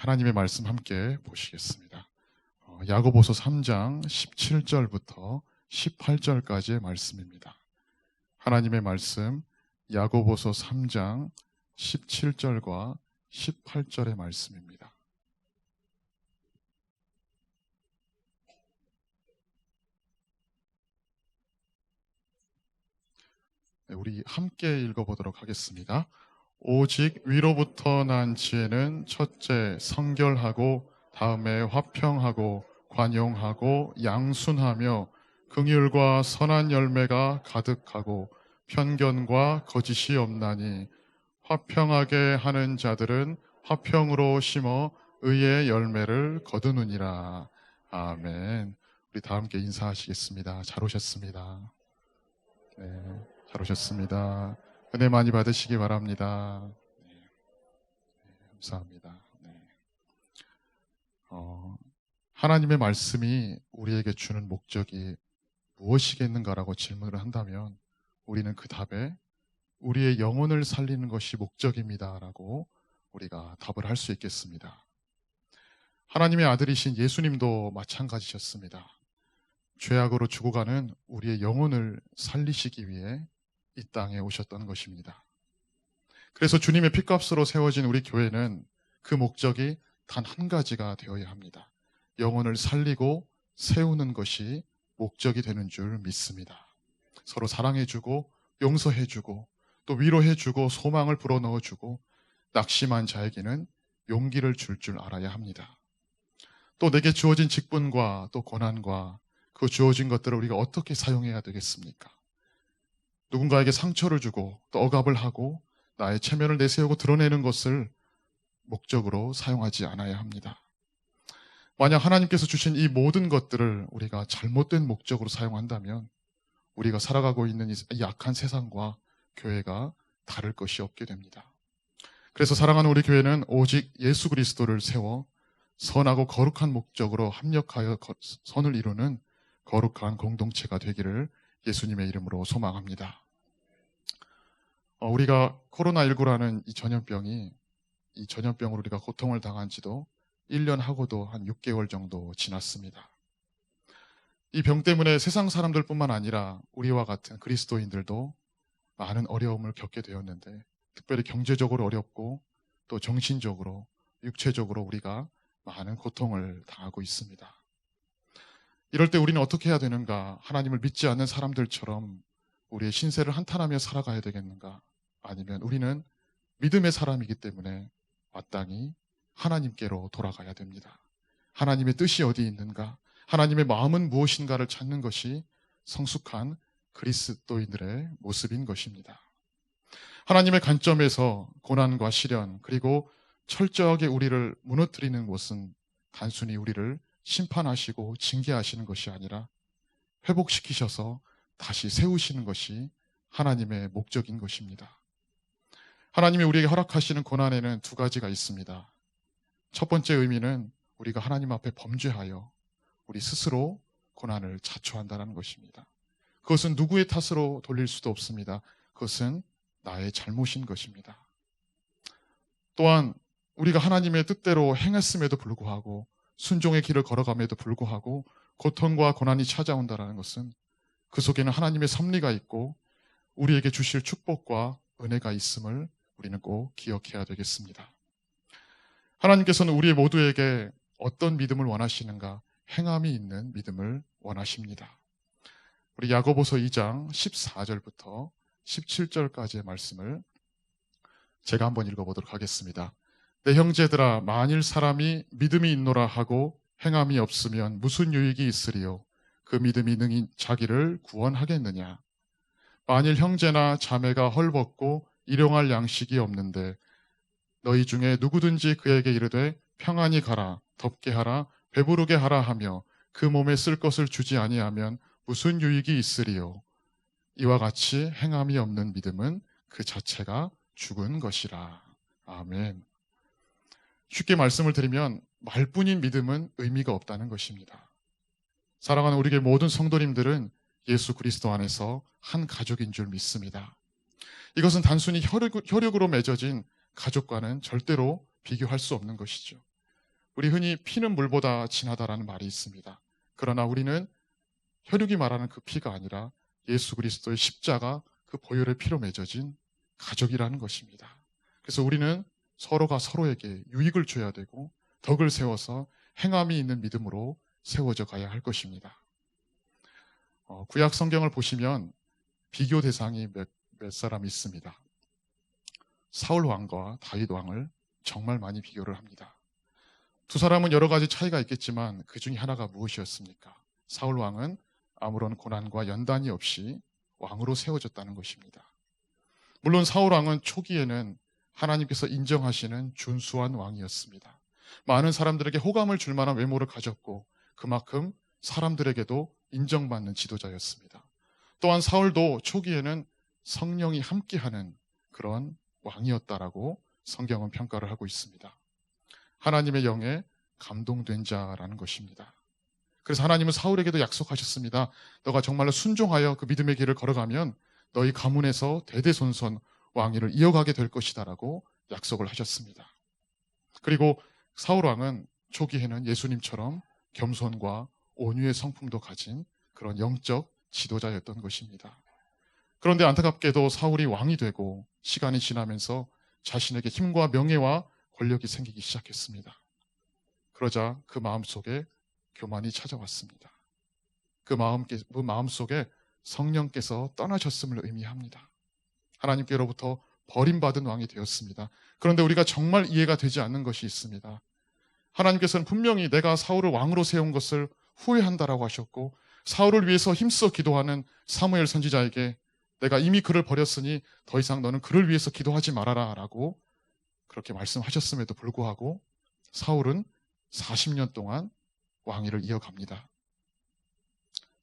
하나님의 말씀 함께 보시겠습니다. 야고보서 3장 17절부터 18절까지의 말씀입니다. 하나님의 말씀 야고보서 3장 17절과 18절의 말씀입니다. 우리 함께 읽어보도록 하겠습니다. 오직 위로부터 난 지혜는 첫째 성결하고 다음에 화평하고 관용하고 양순하며 긍휼과 선한 열매가 가득하고 편견과 거짓이 없나니 화평하게 하는 자들은 화평으로 심어 의의 열매를 거두느니라. 아멘. 우리 다 함께 인사하시겠습니다. 잘 오셨습니다. 네, 잘 오셨습니다. 은혜 많이 받으시기 바랍니다. 네, 감사합니다. 네. 하나님의 말씀이 우리에게 주는 목적이 무엇이겠는가라고 질문을 한다면 우리는 그 답에 우리의 영혼을 살리는 것이 목적입니다라고 우리가 답을 할 수 있겠습니다. 하나님의 아들이신 예수님도 마찬가지셨습니다. 죄악으로 죽어가는 우리의 영혼을 살리시기 위해 이 땅에 오셨던 것입니다. 그래서 주님의 핏값으로 세워진 우리 교회는 그 목적이 단 한 가지가 되어야 합니다. 영혼을 살리고 세우는 것이 목적이 되는 줄 믿습니다. 서로 사랑해주고 용서해주고 또 위로해주고 소망을 불어넣어주고 낙심한 자에게는 용기를 줄 알아야 합니다. 또 내게 주어진 직분과 또 고난과 그 주어진 것들을 우리가 어떻게 사용해야 되겠습니까? 누군가에게 상처를 주고 또 억압을 하고 나의 체면을 내세우고 드러내는 것을 목적으로 사용하지 않아야 합니다. 만약 하나님께서 주신 이 모든 것들을 우리가 잘못된 목적으로 사용한다면 우리가 살아가고 있는 이 악한 세상과 교회가 다를 것이 없게 됩니다. 그래서 사랑하는 우리 교회는 오직 예수 그리스도를 세워 선하고 거룩한 목적으로 합력하여 선을 이루는 거룩한 공동체가 되기를 예수님의 이름으로 소망합니다. 우리가 코로나19라는 이 전염병으로 우리가 고통을 당한 지도 1년 하고도 한 6개월 정도 지났습니다. 이 병 때문에 세상 사람들뿐만 아니라 우리와 같은 그리스도인들도 많은 어려움을 겪게 되었는데 특별히 경제적으로 어렵고 또 정신적으로, 육체적으로 우리가 많은 고통을 당하고 있습니다. 이럴 때 우리는 어떻게 해야 되는가? 하나님을 믿지 않는 사람들처럼 우리의 신세를 한탄하며 살아가야 되겠는가? 아니면 우리는 믿음의 사람이기 때문에 마땅히 하나님께로 돌아가야 됩니다. 하나님의 뜻이 어디 있는가? 하나님의 마음은 무엇인가를 찾는 것이 성숙한 그리스도인들의 모습인 것입니다. 하나님의 관점에서 고난과 시련 그리고 철저하게 우리를 무너뜨리는 것은 단순히 우리를 심판하시고 징계하시는 것이 아니라 회복시키셔서 다시 세우시는 것이 하나님의 목적인 것입니다. 하나님이 우리에게 허락하시는 고난에는 두 가지가 있습니다. 첫 번째 의미는 우리가 하나님 앞에 범죄하여 우리 스스로 고난을 자초한다는 것입니다. 그것은 누구의 탓으로 돌릴 수도 없습니다. 그것은 나의 잘못인 것입니다. 또한 우리가 하나님의 뜻대로 행했음에도 불구하고 순종의 길을 걸어감에도 불구하고 고통과 고난이 찾아온다는 것은 그 속에는 하나님의 섭리가 있고 우리에게 주실 축복과 은혜가 있음을 우리는 꼭 기억해야 되겠습니다. 하나님께서는 우리 모두에게 어떤 믿음을 원하시는가? 행함이 있는 믿음을 원하십니다. 우리 야고보서 2장 14절부터 17절까지의 말씀을 제가 한번 읽어보도록 하겠습니다. 내 형제들아, 만일 사람이 믿음이 있노라 하고 행함이 없으면 무슨 유익이 있으리요? 그 믿음이 능히 자기를 구원하겠느냐? 만일 형제나 자매가 헐벗고 일용할 양식이 없는데 너희 중에 누구든지 그에게 이르되 평안히 가라, 덥게 하라, 배부르게 하라 하며 그 몸에 쓸 것을 주지 아니하면 무슨 유익이 있으리요? 이와 같이 행함이 없는 믿음은 그 자체가 죽은 것이라. 아멘. 쉽게 말씀을 드리면 말뿐인 믿음은 의미가 없다는 것입니다. 사랑하는 우리의 모든 성도님들은 예수 그리스도 안에서 한 가족인 줄 믿습니다. 이것은 단순히 혈육으로 맺어진 가족과는 절대로 비교할 수 없는 것이죠. 우리 흔히 피는 물보다 진하다라는 말이 있습니다. 그러나 우리는 혈육이 말하는 그 피가 아니라 예수 그리스도의 십자가 그 보혈의 피로 맺어진 가족이라는 것입니다. 그래서 우리는 서로가 서로에게 유익을 줘야 되고 덕을 세워서 행함이 있는 믿음으로 세워져 가야 할 것입니다. 구약 성경을 보시면 비교 대상이 몇 사람이 있습니다. 사울 왕과 다윗 왕을 정말 많이 비교를 합니다. 두 사람은 여러 가지 차이가 있겠지만 그 중에 하나가 무엇이었습니까? 사울 왕은 아무런 고난과 연단이 없이 왕으로 세워졌다는 것입니다. 물론 사울 왕은 초기에는 하나님께서 인정하시는 준수한 왕이었습니다. 많은 사람들에게 호감을 줄 만한 외모를 가졌고 그만큼 사람들에게도 인정받는 지도자였습니다. 또한 사울도 초기에는 성령이 함께하는 그런 왕이었다라고 성경은 평가를 하고 있습니다. 하나님의 영에 감동된 자라는 것입니다. 그래서 하나님은 사울에게도 약속하셨습니다. 너가 정말로 순종하여 그 믿음의 길을 걸어가면 너희 가문에서 대대손손 왕위를 이어가게 될 것이다라고 약속을 하셨습니다. 그리고 사울 왕은 초기에는 예수님처럼 겸손과 온유의 성품도 가진 그런 영적 지도자였던 것입니다. 그런데 안타깝게도 사울이 왕이 되고 시간이 지나면서 자신에게 힘과 명예와 권력이 생기기 시작했습니다. 그러자 그 마음속에 교만이 찾아왔습니다. 그 마음속에 성령께서 떠나셨음을 의미합니다. 하나님께로부터 버림받은 왕이 되었습니다. 그런데 우리가 정말 이해가 되지 않는 것이 있습니다. 하나님께서는 분명히 내가 사울을 왕으로 세운 것을 후회한다라고 하셨고 사울을 위해서 힘써 기도하는 사무엘 선지자에게 내가 이미 그를 버렸으니 더 이상 너는 그를 위해서 기도하지 말아라 라고 그렇게 말씀하셨음에도 불구하고 사울은 40년 동안 왕위를 이어갑니다.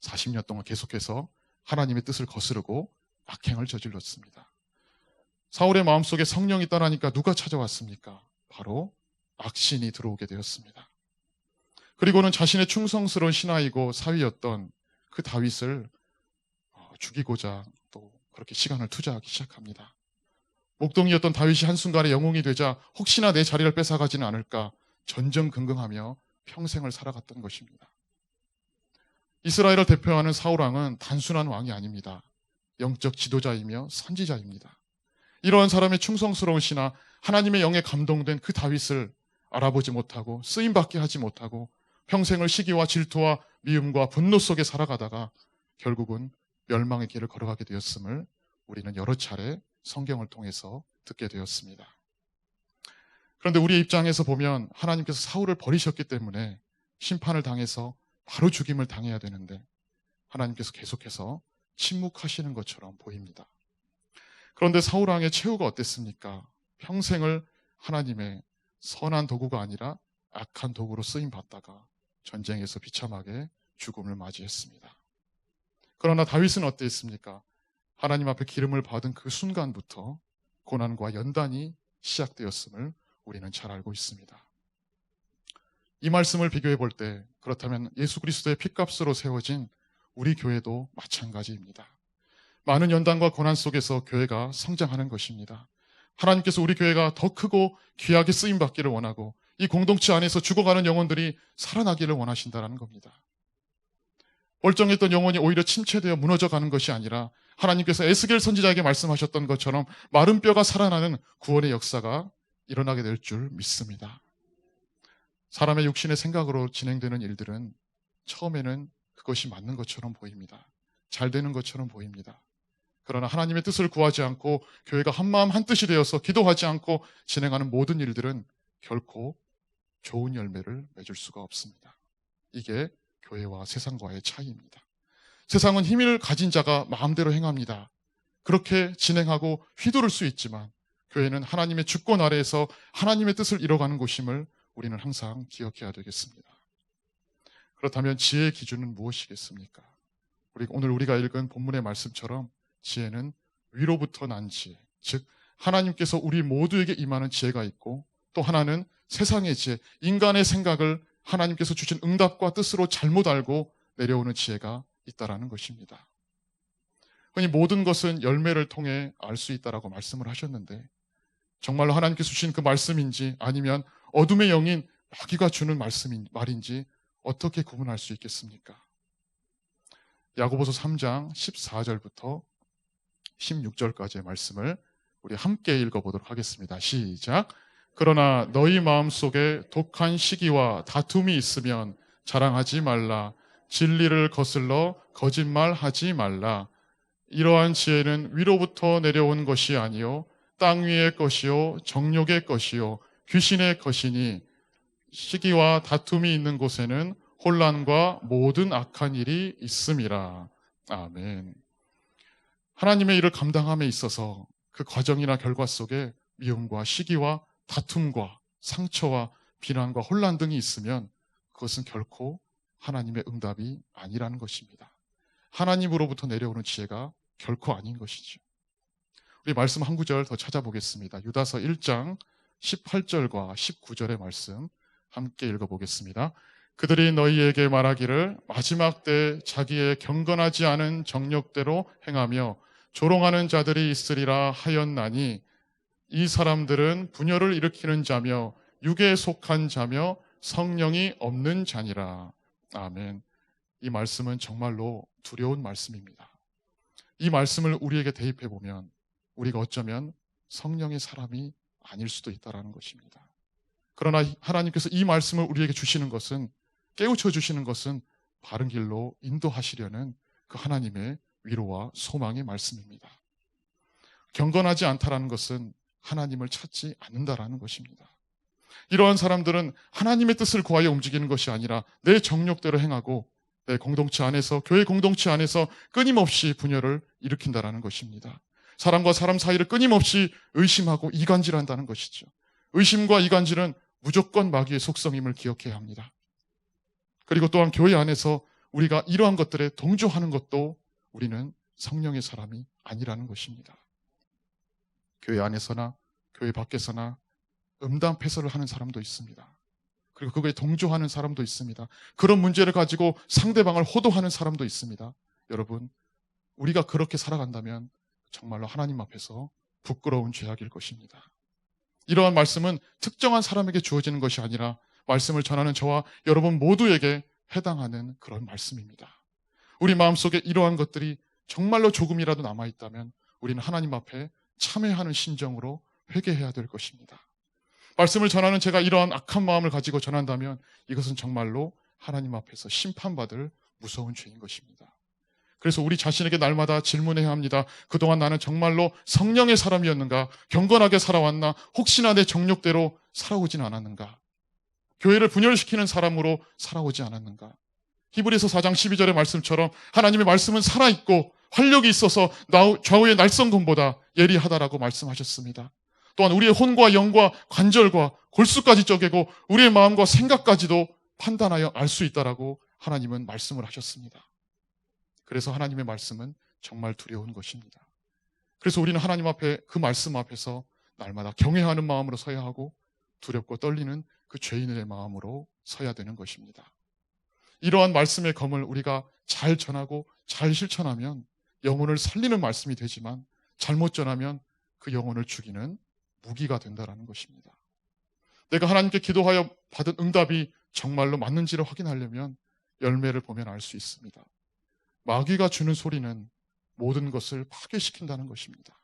40년 동안 계속해서 하나님의 뜻을 거스르고 악행을 저질렀습니다. 사울의 마음속에 성령이 떠나니까 누가 찾아왔습니까? 바로 악신이 들어오게 되었습니다. 그리고는 자신의 충성스러운 신하이고 사위였던 그 다윗을 죽이고자 또 그렇게 시간을 투자하기 시작합니다. 목동이었던 다윗이 한순간에 영웅이 되자 혹시나 내 자리를 뺏어가지는 않을까 전전긍긍하며 평생을 살아갔던 것입니다. 이스라엘을 대표하는 사울왕은 단순한 왕이 아닙니다. 영적 지도자이며 선지자입니다. 이러한 사람의 충성스러운 신하, 하나님의 영에 감동된 그 다윗을 알아보지 못하고 쓰임받게 하지 못하고 평생을 시기와 질투와 미움과 분노 속에 살아가다가 결국은 멸망의 길을 걸어가게 되었음을 우리는 여러 차례 성경을 통해서 듣게 되었습니다. 그런데 우리의 입장에서 보면 하나님께서 사울을 버리셨기 때문에 심판을 당해서 바로 죽임을 당해야 되는데 하나님께서 계속해서 침묵하시는 것처럼 보입니다. 그런데 사울 왕의 최후가 어땠습니까? 평생을 하나님의 선한 도구가 아니라 악한 도구로 쓰임받다가 전쟁에서 비참하게 죽음을 맞이했습니다. 그러나 다윗은 어땠습니까? 하나님 앞에 기름을 받은 그 순간부터 고난과 연단이 시작되었음을 우리는 잘 알고 있습니다. 이 말씀을 비교해 볼 때 그렇다면 예수 그리스도의 핏값으로 세워진 우리 교회도 마찬가지입니다. 많은 연단과 고난 속에서 교회가 성장하는 것입니다. 하나님께서 우리 교회가 더 크고 귀하게 쓰임받기를 원하고 이 공동체 안에서 죽어가는 영혼들이 살아나기를 원하신다는 겁니다. 멀쩡했던 영혼이 오히려 침체되어 무너져가는 것이 아니라 하나님께서 에스겔 선지자에게 말씀하셨던 것처럼 마른 뼈가 살아나는 구원의 역사가 일어나게 될 줄 믿습니다. 사람의 육신의 생각으로 진행되는 일들은 처음에는 그것이 맞는 것처럼 보입니다. 잘 되는 것처럼 보입니다. 그러나 하나님의 뜻을 구하지 않고 교회가 한마음 한뜻이 되어서 기도하지 않고 진행하는 모든 일들은 결코 좋은 열매를 맺을 수가 없습니다. 이게 교회와 세상과의 차이입니다. 세상은 힘을 가진 자가 마음대로 행합니다. 그렇게 진행하고 휘두를 수 있지만 교회는 하나님의 주권 아래에서 하나님의 뜻을 이뤄가는 곳임을 우리는 항상 기억해야 되겠습니다. 그렇다면 지혜의 기준은 무엇이겠습니까? 오늘 우리가 읽은 본문의 말씀처럼 지혜는 위로부터 난 지혜, 즉 하나님께서 우리 모두에게 임하는 지혜가 있고 또 하나는 세상의 지혜, 인간의 생각을 하나님께서 주신 응답과 뜻으로 잘못 알고 내려오는 지혜가 있다라는 것입니다. 흔히 모든 것은 열매를 통해 알 수 있다라고 말씀을 하셨는데 정말로 하나님께서 주신 그 말씀인지 아니면 어둠의 영인 마귀가 주는 말인지 어떻게 구분할 수 있겠습니까? 야고보서 3장 14절부터 16절까지의 말씀을 우리 함께 읽어보도록 하겠습니다. 시작. 그러나 너희 마음속에 독한 시기와 다툼이 있으면 자랑하지 말라. 진리를 거슬러 거짓말하지 말라. 이러한 지혜는 위로부터 내려온 것이 아니요 땅 위의 것이요 정욕의 것이요 귀신의 것이니 시기와 다툼이 있는 곳에는 혼란과 모든 악한 일이 있음이라. 아멘. 하나님의 일을 감당함에 있어서 그 과정이나 결과 속에 미움과 시기와 다툼과 상처와 비난과 혼란 등이 있으면 그것은 결코 하나님의 응답이 아니라는 것입니다. 하나님으로부터 내려오는 지혜가 결코 아닌 것이죠. 우리 말씀 한 구절 더 찾아보겠습니다. 유다서 1장 18절과 19절의 말씀 함께 읽어보겠습니다. 그들이 너희에게 말하기를 마지막 때 자기의 경건하지 않은 정욕대로 행하며 조롱하는 자들이 있으리라 하였나니 이 사람들은 분열을 일으키는 자며 육에 속한 자며 성령이 없는 자니라. 아멘. 이 말씀은 정말로 두려운 말씀입니다. 이 말씀을 우리에게 대입해 보면 우리가 어쩌면 성령의 사람이 아닐 수도 있다는 것입니다. 그러나 하나님께서 이 말씀을 우리에게 주시는 것은, 깨우쳐 주시는 것은 바른 길로 인도하시려는 그 하나님의 위로와 소망의 말씀입니다. 경건하지 않다라는 것은 하나님을 찾지 않는다라는 것입니다. 이러한 사람들은 하나님의 뜻을 구하여 움직이는 것이 아니라 내 정욕대로 행하고 내 공동체 안에서, 교회 공동체 안에서 끊임없이 분열을 일으킨다라는 것입니다. 사람과 사람 사이를 끊임없이 의심하고 이간질한다는 것이죠. 의심과 이간질은 무조건 마귀의 속성임을 기억해야 합니다. 그리고 또한 교회 안에서 우리가 이러한 것들에 동조하는 것도 우리는 성령의 사람이 아니라는 것입니다. 교회 안에서나 교회 밖에서나 음담패설을 하는 사람도 있습니다. 그리고 그거에 동조하는 사람도 있습니다. 그런 문제를 가지고 상대방을 호도하는 사람도 있습니다. 여러분, 우리가 그렇게 살아간다면 정말로 하나님 앞에서 부끄러운 죄악일 것입니다. 이러한 말씀은 특정한 사람에게 주어지는 것이 아니라 말씀을 전하는 저와 여러분 모두에게 해당하는 그런 말씀입니다. 우리 마음속에 이러한 것들이 정말로 조금이라도 남아있다면 우리는 하나님 앞에 참회하는 심정으로 회개해야 될 것입니다. 말씀을 전하는 제가 이러한 악한 마음을 가지고 전한다면 이것은 정말로 하나님 앞에서 심판받을 무서운 죄인 것입니다. 그래서 우리 자신에게 날마다 질문해야 합니다. 그동안 나는 정말로 성령의 사람이었는가? 경건하게 살아왔나? 혹시나 내 정욕대로 살아오진 않았는가? 교회를 분열시키는 사람으로 살아오지 않았는가? 히브리서 4장 12절의 말씀처럼 하나님의 말씀은 살아있고 활력이 있어서 좌우의 날성검보다 예리하다라고 말씀하셨습니다. 또한 우리의 혼과 영과 관절과 골수까지 쪼개고 우리의 마음과 생각까지도 판단하여 알 수 있다라고 하나님은 말씀을 하셨습니다. 그래서 하나님의 말씀은 정말 두려운 것입니다. 그래서 우리는 하나님 앞에, 그 말씀 앞에서 날마다 경외하는 마음으로 서야 하고 두렵고 떨리는 그 죄인의 마음으로 서야 되는 것입니다. 이러한 말씀의 검을 우리가 잘 전하고 잘 실천하면 영혼을 살리는 말씀이 되지만 잘못 전하면 그 영혼을 죽이는 무기가 된다는 것입니다. 내가 하나님께 기도하여 받은 응답이 정말로 맞는지를 확인하려면 열매를 보면 알 수 있습니다. 마귀가 주는 소리는 모든 것을 파괴시킨다는 것입니다.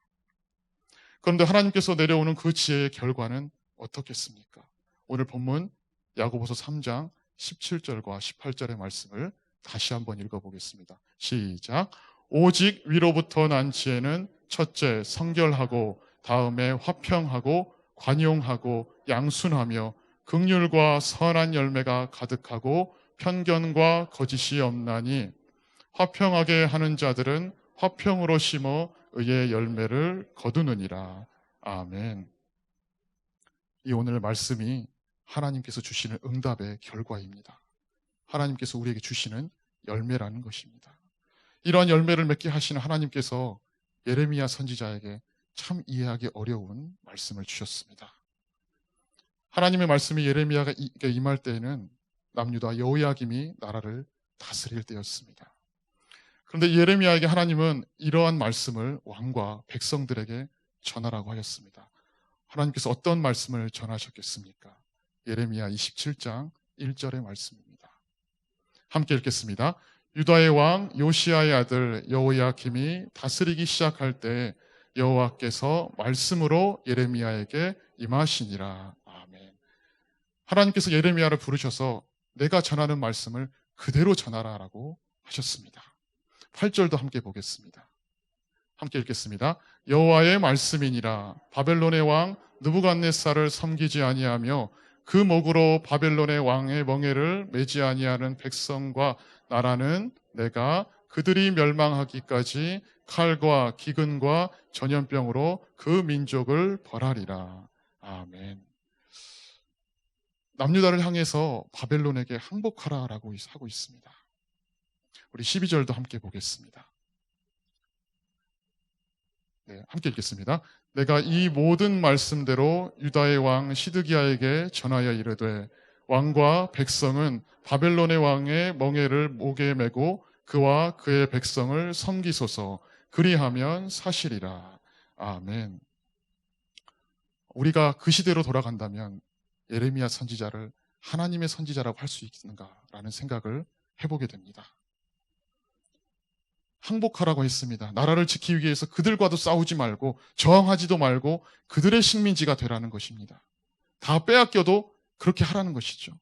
그런데 하나님께서 내려오는 그 지혜의 결과는 어떻겠습니까? 오늘 본문 야고보서 3장 17절과 18절의 말씀을 다시 한번 읽어보겠습니다. 시작. 오직 위로부터 난 지혜는 첫째 성결하고 다음에 화평하고 관용하고 양순하며 긍휼과 선한 열매가 가득하고 편견과 거짓이 없나니 화평하게 하는 자들은 화평으로 심어 의의 열매를 거두느니라. 아멘. 이 오늘 말씀이 하나님께서 주시는 응답의 결과입니다. 하나님께서 우리에게 주시는 열매라는 것입니다. 이러한 열매를 맺게 하시는 하나님께서 예레미야 선지자에게 참 이해하기 어려운 말씀을 주셨습니다. 하나님의 말씀이 예레미야에게 임할 때에는 남유다 여호야김이 나라를 다스릴 때였습니다. 그런데 예레미야에게 하나님은 이러한 말씀을 왕과 백성들에게 전하라고 하였습니다. 하나님께서 어떤 말씀을 전하셨겠습니까? 예레미야 27장 1절의 말씀입니다. 함께 읽겠습니다. 유다의 왕 요시야의 아들 여호야김이 다스리기 시작할 때 여호와께서 말씀으로 예레미야에게 임하시니라. 아멘. 하나님께서 예레미야를 부르셔서 내가 전하는 말씀을 그대로 전하라라고 하셨습니다. 8절도 함께 보겠습니다. 함께 읽겠습니다. 여호와의 말씀이니라. 바벨론의 왕 느부갓네살을 섬기지 아니하며 그 목으로 바벨론의 왕의 멍에를 매지 아니하는 백성과 나라는 내가 그들이 멸망하기까지 칼과 기근과 전염병으로 그 민족을 벌하리라. 아멘. 남유다를 향해서 바벨론에게 항복하라라고 하고 있습니다. 우리 12절도 함께 보겠습니다. 네, 함께 읽겠습니다. 내가 이 모든 말씀대로 유다의 왕 시드기야에게 전하여 이르되 왕과 백성은 바벨론의 왕의 멍에를 목에 메고 그와 그의 백성을 섬기소서. 그리하면 사실이라. 아멘. 우리가 그 시대로 돌아간다면 예레미야 선지자를 하나님의 선지자라고 할 수 있는가라는 생각을 해보게 됩니다. 항복하라고 했습니다. 나라를 지키기 위해서 그들과도 싸우지 말고 저항하지도 말고 그들의 식민지가 되라는 것입니다. 다 빼앗겨도 그렇게 하라는 것이죠.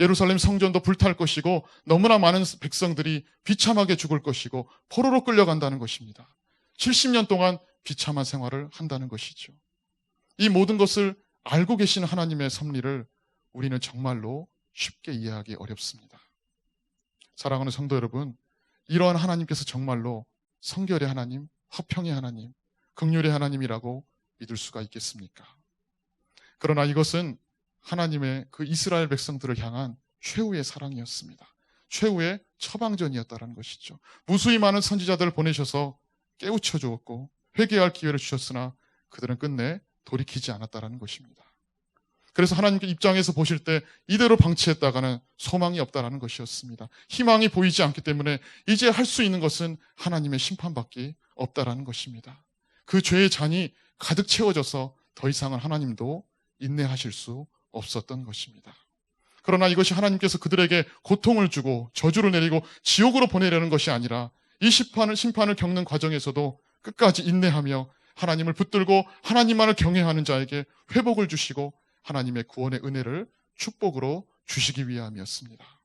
예루살렘 성전도 불탈 것이고 너무나 많은 백성들이 비참하게 죽을 것이고 포로로 끌려간다는 것입니다. 70년 동안 비참한 생활을 한다는 것이죠. 이 모든 것을 알고 계시는 하나님의 섭리를 우리는 정말로 쉽게 이해하기 어렵습니다. 사랑하는 성도 여러분, 이러한 하나님께서 정말로 성결의 하나님, 화평의 하나님, 긍휼의 하나님이라고 믿을 수가 있겠습니까? 그러나 이것은 하나님의 그 이스라엘 백성들을 향한 최후의 사랑이었습니다. 최후의 처방전이었다는 것이죠. 무수히 많은 선지자들을 보내셔서 깨우쳐 주었고 회개할 기회를 주셨으나 그들은 끝내 돌이키지 않았다는 것입니다. 그래서 하나님께 입장에서 보실 때 이대로 방치했다가는 소망이 없다는 것이었습니다. 희망이 보이지 않기 때문에 이제 할 수 있는 것은 하나님의 심판밖에 없다는 것입니다. 그 죄의 잔이 가득 채워져서 더 이상은 하나님도 인내하실 수 없었던 것입니다. 그러나 이것이 하나님께서 그들에게 고통을 주고 저주를 내리고 지옥으로 보내려는 것이 아니라 이 심판을 겪는 과정에서도 끝까지 인내하며 하나님을 붙들고 하나님만을 경외하는 자에게 회복을 주시고 하나님의 구원의 은혜를 축복으로 주시기 위함이었습니다.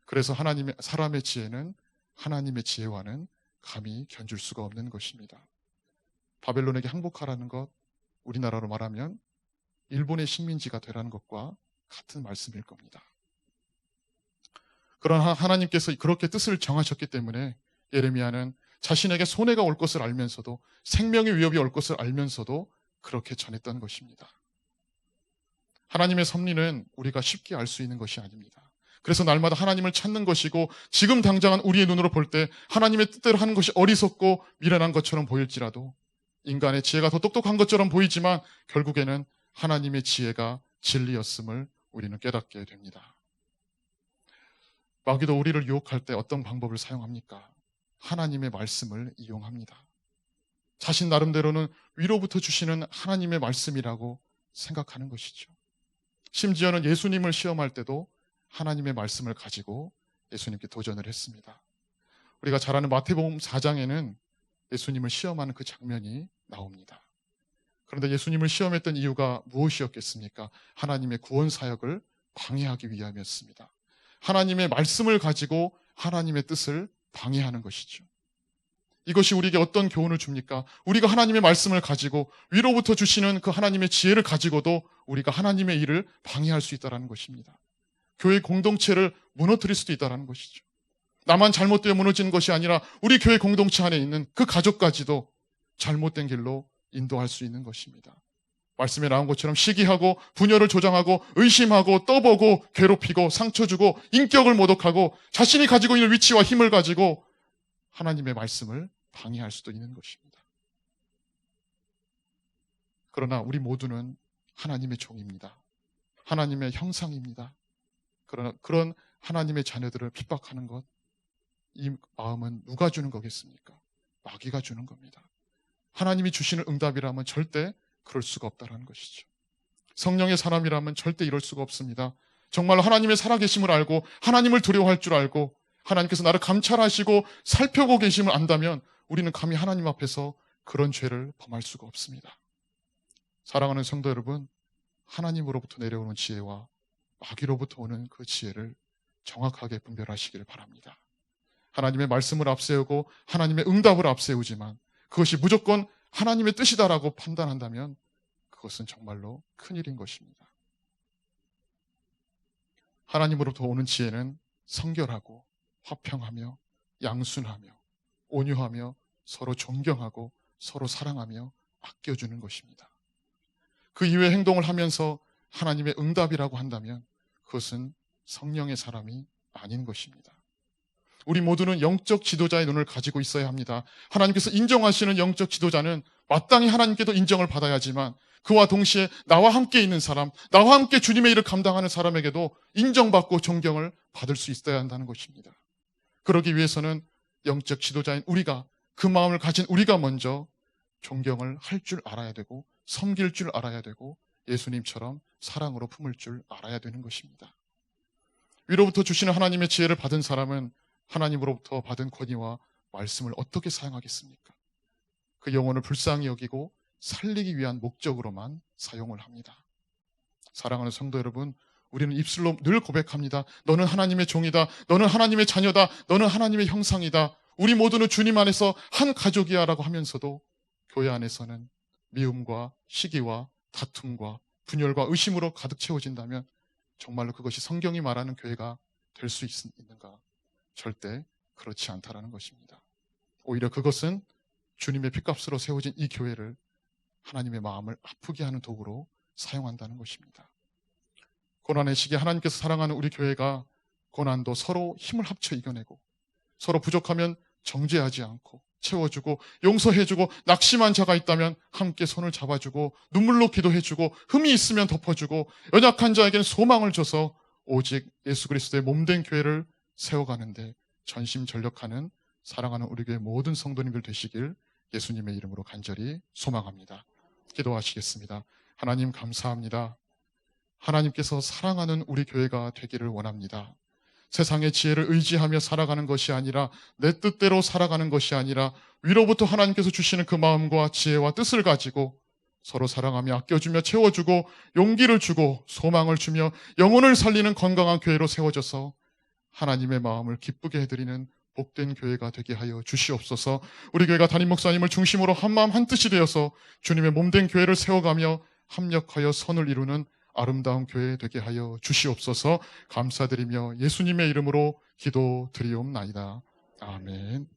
그래서 사람의 지혜는 하나님의 지혜와는 감히 견줄 수가 없는 것입니다. 바벨론에게 항복하라는 것, 우리나라로 말하면 일본의 식민지가 되라는 것과 같은 말씀일 겁니다. 그러나 하나님께서 그렇게 뜻을 정하셨기 때문에 예레미야는 자신에게 손해가 올 것을 알면서도 생명의 위협이 올 것을 알면서도 그렇게 전했던 것입니다. 하나님의 섭리는 우리가 쉽게 알 수 있는 것이 아닙니다. 그래서 날마다 하나님을 찾는 것이고 지금 당장은 우리의 눈으로 볼 때 하나님의 뜻대로 하는 것이 어리석고 미련한 것처럼 보일지라도 인간의 지혜가 더 똑똑한 것처럼 보이지만 결국에는 하나님의 지혜가 진리였음을 우리는 깨닫게 됩니다. 마귀도 우리를 유혹할 때 어떤 방법을 사용합니까? 하나님의 말씀을 이용합니다. 자신 나름대로는 위로부터 주시는 하나님의 말씀이라고 생각하는 것이죠. 심지어는 예수님을 시험할 때도 하나님의 말씀을 가지고 예수님께 도전을 했습니다. 우리가 잘 아는 마태복음 4장에는 예수님을 시험하는 그 장면이 나옵니다. 그런데 예수님을 시험했던 이유가 무엇이었겠습니까? 하나님의 구원 사역을 방해하기 위함이었습니다. 하나님의 말씀을 가지고 하나님의 뜻을 방해하는 것이죠. 이것이 우리에게 어떤 교훈을 줍니까? 우리가 하나님의 말씀을 가지고 위로부터 주시는 그 하나님의 지혜를 가지고도 우리가 하나님의 일을 방해할 수 있다는 것입니다. 교회 공동체를 무너뜨릴 수도 있다는 것이죠. 나만 잘못되어 무너지는 것이 아니라 우리 교회 공동체 안에 있는 그 가족까지도 잘못된 길로 인도할 수 있는 것입니다. 말씀에 나온 것처럼 시기하고 분열을 조장하고 의심하고 떠보고 괴롭히고 상처 주고 인격을 모독하고 자신이 가지고 있는 위치와 힘을 가지고 하나님의 말씀을 방해할 수도 있는 것입니다. 그러나 우리 모두는 하나님의 종입니다. 하나님의 형상입니다. 그러나 그런 하나님의 자녀들을 핍박하는 것, 이 마음은 누가 주는 거겠습니까? 마귀가 주는 겁니다. 하나님이 주시는 응답이라면 절대 그럴 수가 없다는 것이죠. 성령의 사람이라면 절대 이럴 수가 없습니다. 정말로 하나님의 살아계심을 알고 하나님을 두려워할 줄 알고 하나님께서 나를 감찰하시고 살펴보고 계심을 안다면 우리는 감히 하나님 앞에서 그런 죄를 범할 수가 없습니다. 사랑하는 성도 여러분, 하나님으로부터 내려오는 지혜와 마귀로부터 오는 그 지혜를 정확하게 분별하시기를 바랍니다. 하나님의 말씀을 앞세우고 하나님의 응답을 앞세우지만 그것이 무조건 하나님의 뜻이다라고 판단한다면 그것은 정말로 큰일인 것입니다. 하나님으로부터 오는 지혜는 성결하고 화평하며 양순하며 온유하며 서로 존경하고 서로 사랑하며 아껴주는 것입니다. 그 이외의 행동을 하면서 하나님의 응답이라고 한다면 그것은 성령의 사람이 아닌 것입니다. 우리 모두는 영적 지도자의 눈을 가지고 있어야 합니다. 하나님께서 인정하시는 영적 지도자는 마땅히 하나님께도 인정을 받아야지만 그와 동시에 나와 함께 있는 사람, 나와 함께 주님의 일을 감당하는 사람에게도 인정받고 존경을 받을 수 있어야 한다는 것입니다. 그러기 위해서는 영적 지도자인 우리가, 그 마음을 가진 우리가 먼저 존경을 할 줄 알아야 되고 섬길 줄 알아야 되고 예수님처럼 사랑으로 품을 줄 알아야 되는 것입니다. 위로부터 주시는 하나님의 지혜를 받은 사람은 하나님으로부터 받은 권위와 말씀을 어떻게 사용하겠습니까? 그 영혼을 불쌍히 여기고 살리기 위한 목적으로만 사용을 합니다. 사랑하는 성도 여러분, 우리는 입술로 늘 고백합니다. 너는 하나님의 종이다. 너는 하나님의 자녀다. 너는 하나님의 형상이다. 우리 모두는 주님 안에서 한 가족이야 라고 하면서도 교회 안에서는 미움과 시기와 다툼과 분열과 의심으로 가득 채워진다면 정말로 그것이 성경이 말하는 교회가 될 수 있는가? 절대 그렇지 않다라는 것입니다. 오히려 그것은 주님의 핏값으로 세워진 이 교회를 하나님의 마음을 아프게 하는 도구로 사용한다는 것입니다. 고난의 시기에 하나님께서 사랑하는 우리 교회가 고난도 서로 힘을 합쳐 이겨내고 서로 부족하면 정죄하지 않고 채워주고 용서해주고 낙심한 자가 있다면 함께 손을 잡아주고 눈물로 기도해주고 흠이 있으면 덮어주고 연약한 자에게는 소망을 줘서 오직 예수 그리스도의 몸된 교회를 세워가는데 전심전력하는 사랑하는 우리 교회 모든 성도님들 되시길 예수님의 이름으로 간절히 소망합니다. 기도하시겠습니다. 하나님 감사합니다. 하나님께서 사랑하는 우리 교회가 되기를 원합니다. 세상의 지혜를 의지하며 살아가는 것이 아니라 내 뜻대로 살아가는 것이 아니라 위로부터 하나님께서 주시는 그 마음과 지혜와 뜻을 가지고 서로 사랑하며 아껴주며 채워주고 용기를 주고 소망을 주며 영혼을 살리는 건강한 교회로 세워져서 하나님의 마음을 기쁘게 해드리는 복된 교회가 되게 하여 주시옵소서. 우리 교회가 담임 목사님을 중심으로 한마음 한뜻이 되어서 주님의 몸된 교회를 세워가며 합력하여 선을 이루는 아름다운 교회 되게 하여 주시옵소서. 감사드리며 예수님의 이름으로 기도드리옵나이다. 아멘.